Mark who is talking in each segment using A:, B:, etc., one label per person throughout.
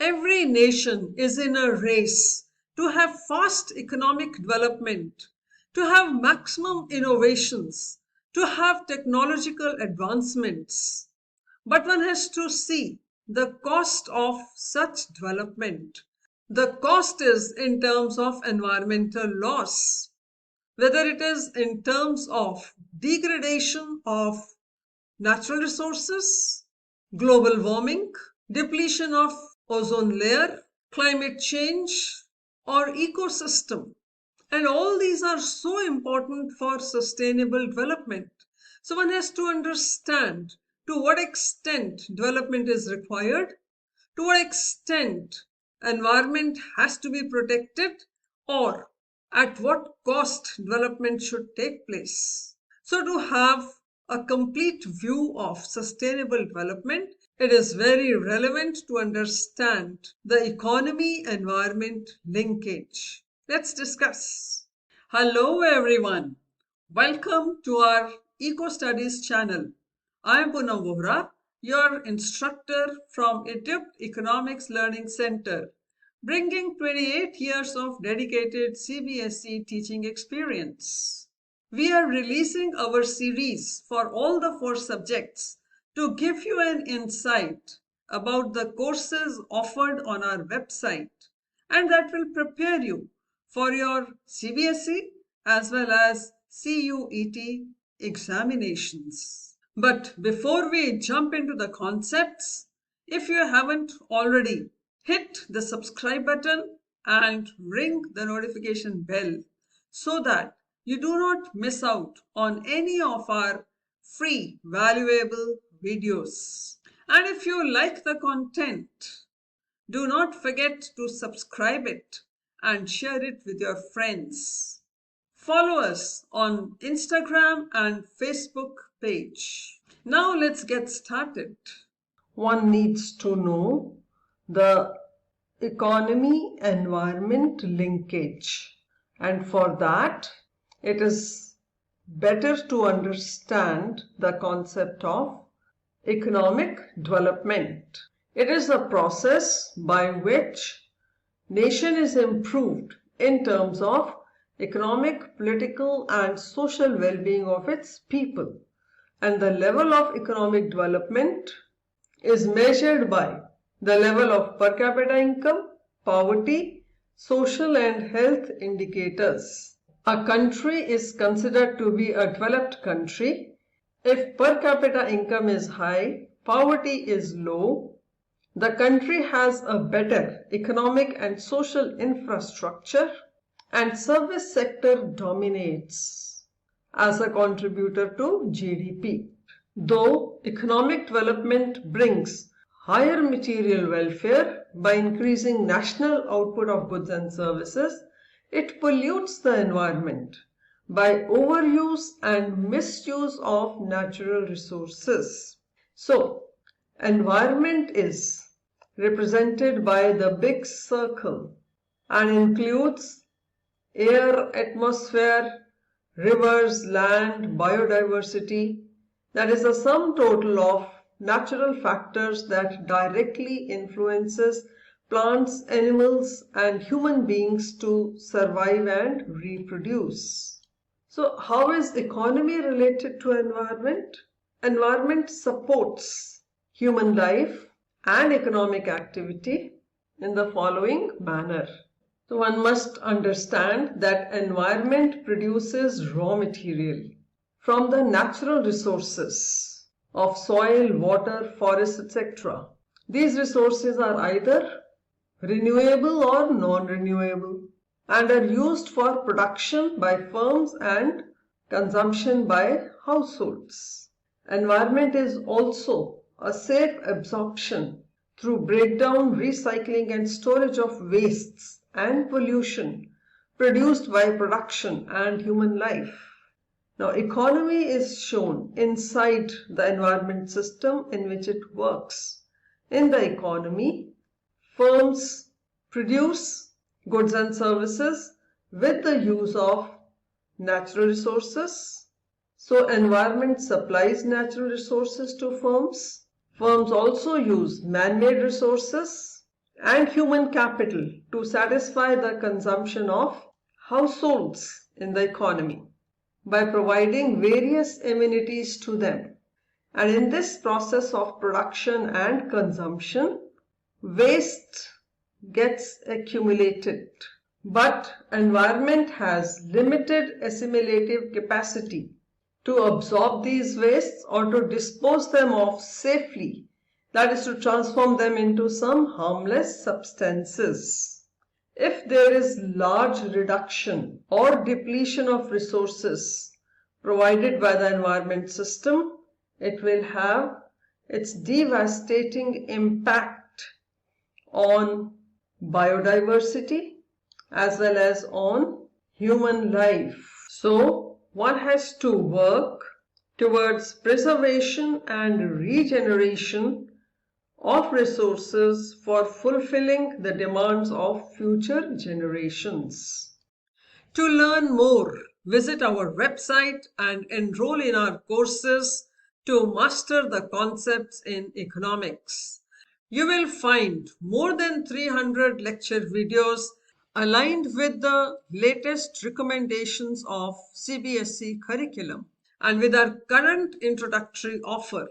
A: Every nation is in a race to have fast economic development, to have maximum innovations, to have technological advancements. But one has to see the cost of such development. The cost is in terms of environmental loss, whether it is in terms of degradation of natural resources, global warming, depletion of ozone layer, climate change, or ecosystem. And all these are so important for sustainable development. So one has to understand to what extent development is required, to what extent environment has to be protected, or at what cost development should take place. So to have a complete view of sustainable development, it is very relevant to understand the economy-environment linkage. Let's discuss. Hello everyone. Welcome to our EcoStudies channel. I am Poonam Vohra, your instructor from Egypt Economics Learning Center, bringing 28 years of dedicated CBSE teaching experience. We are releasing our series for all the 4 subjects to give you an insight about the courses offered on our website, and that will prepare you for your CBSE as well as CUET examinations. But before we jump into the concepts, if you haven't already, hit the subscribe button and ring the notification bell so that you do not miss out on any of our free valuable videos. And if you like the content, do not forget to subscribe it and share it with your friends. Follow us on Instagram and Facebook page. Now let's get started. One needs to know the economy-environment linkage, and for that it is better to understand the concept of economic development. It is a process by which nation is improved in terms of economic, political and social well-being of its people, and the level of economic development is measured by the level of per capita income, poverty, social and health indicators. A country is considered to be a developed country if per capita income is high, poverty is low, the country has a better economic and social infrastructure, and service sector dominates as a contributor to GDP. Though economic development brings higher material welfare by increasing national output of goods and services, it pollutes the environment by overuse and misuse of natural resources. So, environment is represented by the big circle and includes air, atmosphere, rivers, land, biodiversity. That is the sum total of natural factors that directly influences plants, animals and human beings to survive and reproduce. So how is economy related to environment? Environment supports human life and economic activity in the following manner. So one must understand that environment produces raw material from the natural resources of soil, water, forests, etc. These resources are either renewable or non-renewable and are used for production by firms and consumption by households. Environment is also a safe absorption through breakdown, recycling and storage of wastes and pollution produced by production and human life. Now, economy is shown inside the environment system in which it works. In the economy, firms produce goods and services with the use of natural resources. So, environment supplies natural resources to firms. Firms also use man-made resources and human capital to satisfy the consumption of households in the economy by providing various amenities to them. And in this process of production and consumption, waste gets accumulated. But environment has limited assimilative capacity to absorb these wastes or to dispose them of safely, that is, to transform them into some harmless substances. If there is large reduction or depletion of resources provided by the environment system, it will have its devastating impact on biodiversity as well as on human life. So one has to work towards preservation and regeneration of resources for fulfilling the demands of future generations. To learn more, visit our website and enroll in our courses to master the concepts in economics. You will find more than 300 lecture videos aligned with the latest recommendations of CBSE curriculum. And with our current introductory offer,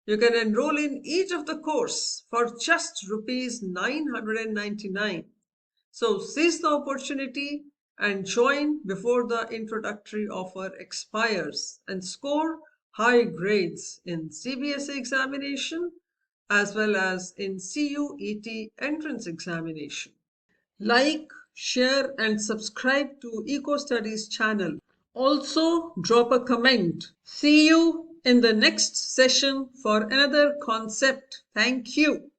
A: you can enroll in each of the course for just Rs 999. So seize the opportunity and join before the introductory offer expires and score high grades in CBSE examination as well as in CUET entrance examination. Like, share and subscribe to EcoStudies channel. Also drop a comment. See you in the next session for another concept. Thank you.